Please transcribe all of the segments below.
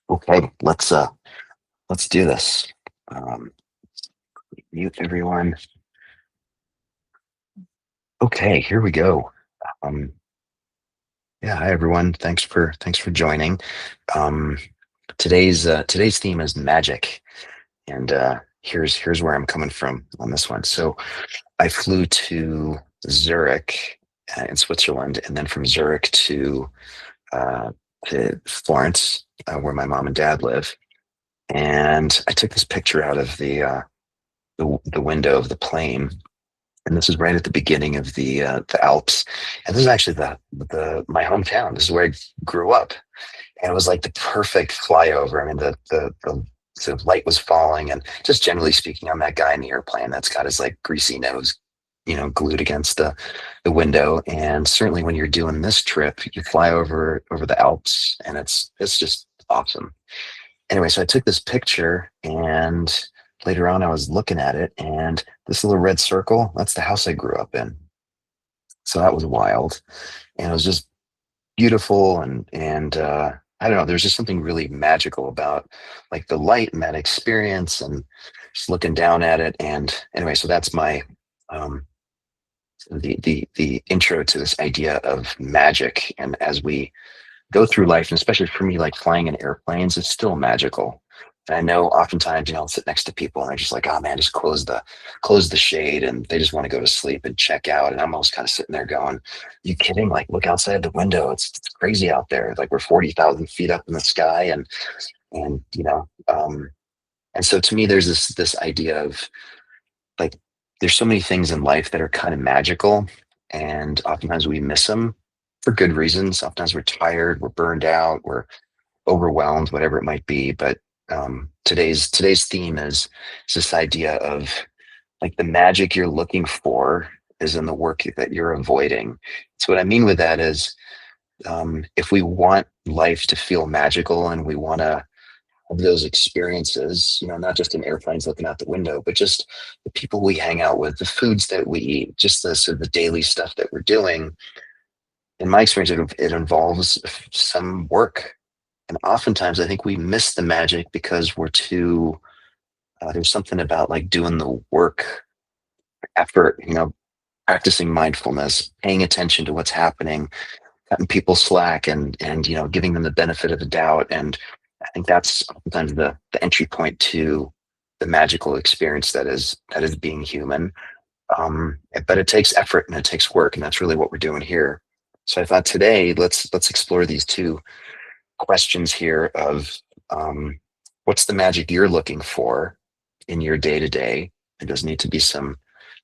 Okay, let's do this. Um, Mute everyone. Okay, here we go. Um, yeah, hi everyone. Thanks for joining. Um, today's theme is magic, and here's where I'm coming from on this one. So I flew to Zurich in Switzerland, and then from Zurich uh, to Florence, where my mom and dad live. And I took this picture out of the window of the plane, and this is right at the beginning of the Alps. And this is actually the my hometown. This is where I grew up, and it was like the perfect flyover. I mean, the light was falling, and just generally speaking, I'm that guy in the airplane that's got his like greasy nose, glued against the window. And certainly when you're doing this trip, you fly over the Alps, and it's just awesome. Anyway, so I took this picture, and later on I was looking at it, and this little red circle, that's the house I grew up in. So that was wild. And it was just beautiful, and I don't know, there's just something really magical about like the light and that experience, and just looking down at it. And anyway, so that's my um the intro to this idea of magic. And as we go through life, and especially for me, like flying in airplanes, it's still magical. And I know oftentimes, I'll sit next to people and they're just like, oh man, just close the shade, and they just want to go to sleep and check out. And I'm always kind of sitting there going, you kidding? Like, look outside the window. It's crazy out there. Like we're 40,000 feet up in the sky. And so to me, there's this idea of like, there's so many things in life that are kind of magical, and oftentimes we miss them for good reasons. Sometimes we're tired, we're burned out, we're overwhelmed, whatever it might be. But today's theme is this idea of like the magic you're looking for is in the work that you're avoiding. So what I mean with that is, if we want life to feel magical and we want to have those experiences, not just in airplanes looking out the window, but just the people we hang out with, the foods that we eat, just the sort of the daily stuff that we're doing. In my experience, it involves some work. And oftentimes I think we miss the magic because we're too, there's something about like doing the work, effort, practicing mindfulness, paying attention to what's happening, cutting people slack, and giving them the benefit of the doubt. And I think that's oftentimes the entry point to the magical experience that is being human. But it takes effort and it takes work, and that's really what we're doing here. So I thought today let's explore these two questions here of, um, what's the magic you're looking for in your day to day. It doesn't need to be some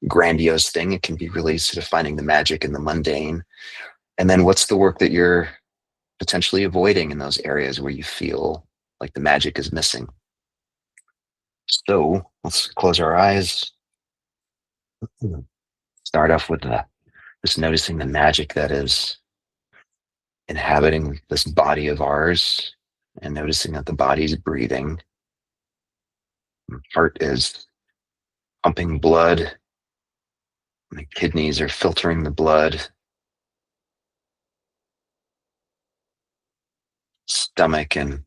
grandiose thing. It can be really sort of finding the magic in the mundane. And then what's the work that you're potentially avoiding in those areas where you feel like the magic is missing. So let's close our eyes. Start off with just noticing the magic that is inhabiting this body of ours, and noticing that the body is breathing. Heart is pumping blood. The kidneys are filtering the blood. Stomach and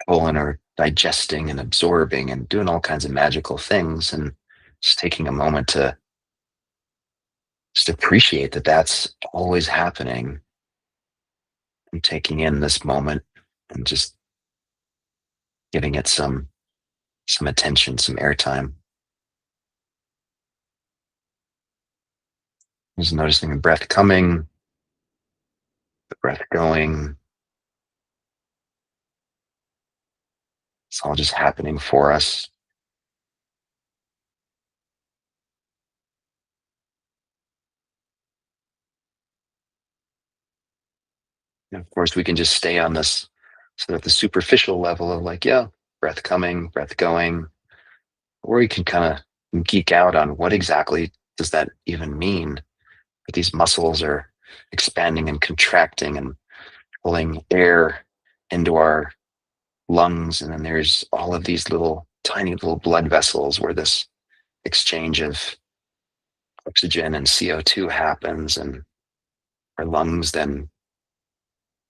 colon are digesting and absorbing and doing all kinds of magical things. And just taking a moment to just appreciate that that's always happening, and taking in this moment and just giving it some attention, some airtime. Just noticing the breath coming, the breath going. It's all just happening for us. And of course, we can just stay on this sort of the superficial level of like, yeah, breath coming, breath going, or you can kind of geek out on what exactly does that even mean? That these muscles are expanding and contracting and pulling air into our lungs, and then there's all of these little tiny little blood vessels where this exchange of oxygen and CO2 happens, and our lungs then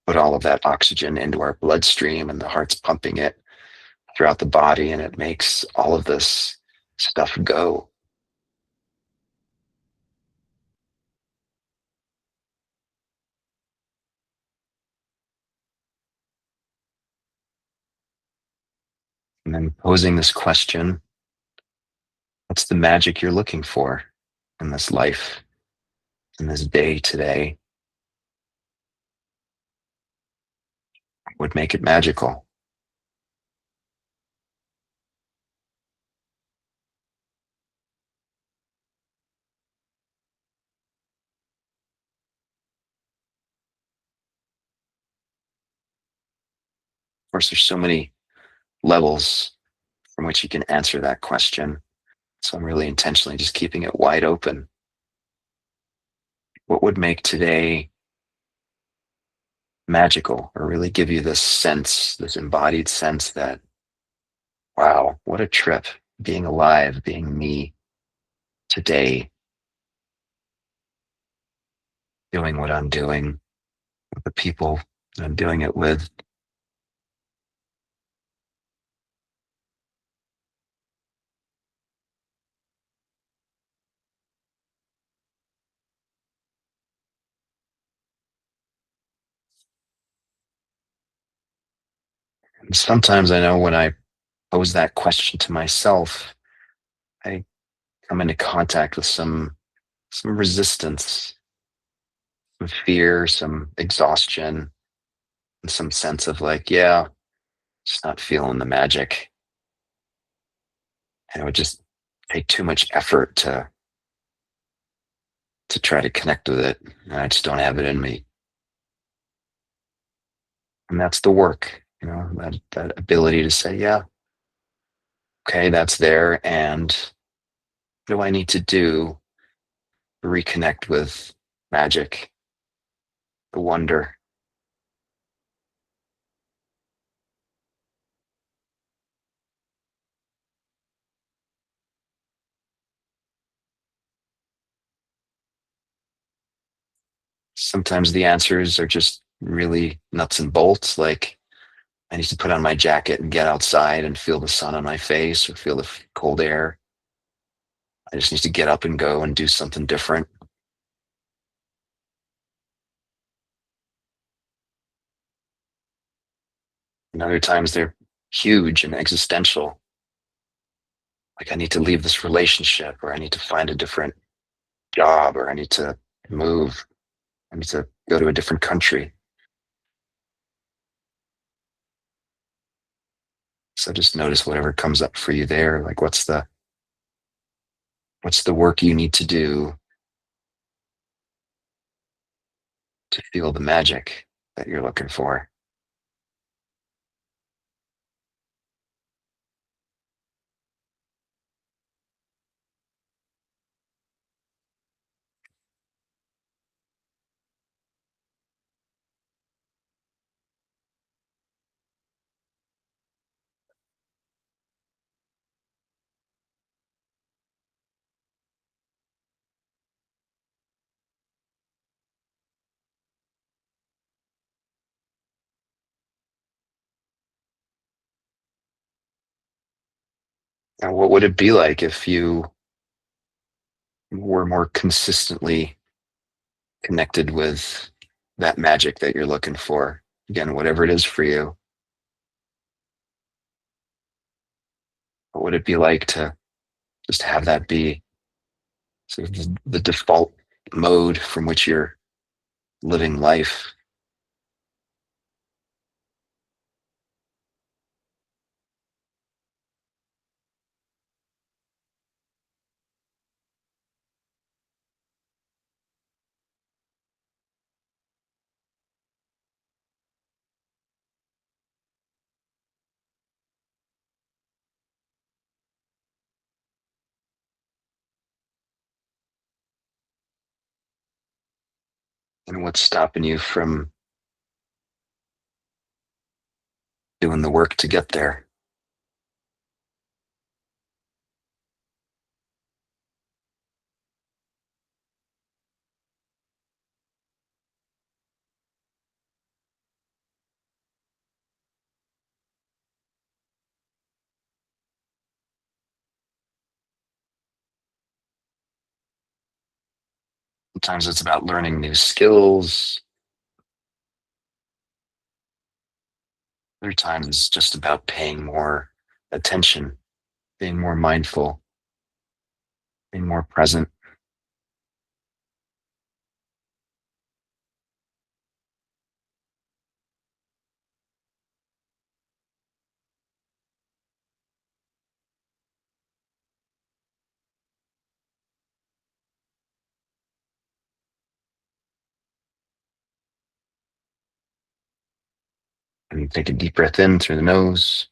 put all of that oxygen into our bloodstream, and the heart's pumping it throughout the body, and it makes all of this stuff go. And then posing this question: what's the magic you're looking for in this life, in this day today? Would make it magical? Of course, there's so many levels from which you can answer that question. So I'm really intentionally just keeping it wide open. What would make today magical, or really give you this sense, this embodied sense that, wow, what a trip being alive, being me today, doing what I'm doing, with the people that I'm doing it with. And sometimes I know when I pose that question to myself, I come into contact with some resistance, some fear, some exhaustion, and some sense of like, yeah, just not feeling the magic. And it would just take too much effort to try to connect with it. And I just don't have it in me. And that's the work, that ability to say, yeah, okay, that's there. And what do I need to do to reconnect with magic, the wonder? Sometimes the answers are just really nuts and bolts. Like, I need to put on my jacket and get outside and feel the sun on my face or feel the cold air. I just need to get up and go and do something different. And other times they're huge and existential. Like, I need to leave this relationship, or I need to find a different job, or I need to move. I need to go to a different country. So just notice whatever comes up for you there. Like, what's the work you need to do to feel the magic that you're looking for? And what would it be like if you were more consistently connected with that magic that you're looking for? Again, whatever it is for you, what would it be like to just have that be sort of the default mode from which you're living life? And what's stopping you from doing the work to get there? Sometimes it's about learning new skills. Other times it's just about paying more attention, being more mindful, being more present. And you take a deep breath in through the nose,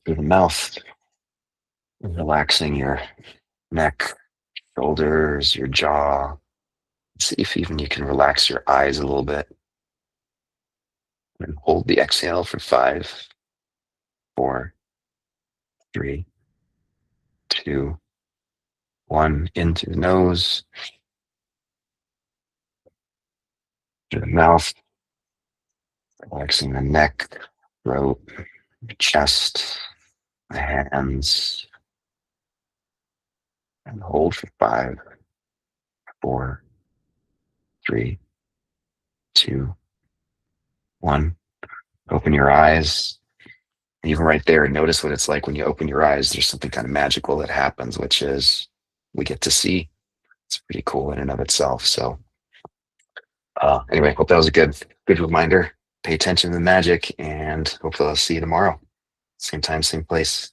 through the mouth, relaxing your neck, shoulders, your jaw. See if even you can relax your eyes a little bit. And hold the exhale for 5, 4, 3, 2, 1. In through the nose, through the mouth, relaxing the neck, throat, chest, the hands, and hold for 5, 4, 3, 2, 1. Open your eyes. Even right there, notice what it's like when you open your eyes. There's something kind of magical that happens, which is we get to see. It's pretty cool in and of itself. So anyway, hope that was a good reminder. Pay attention to the magic, and hopefully I'll see you tomorrow. Same time, same place.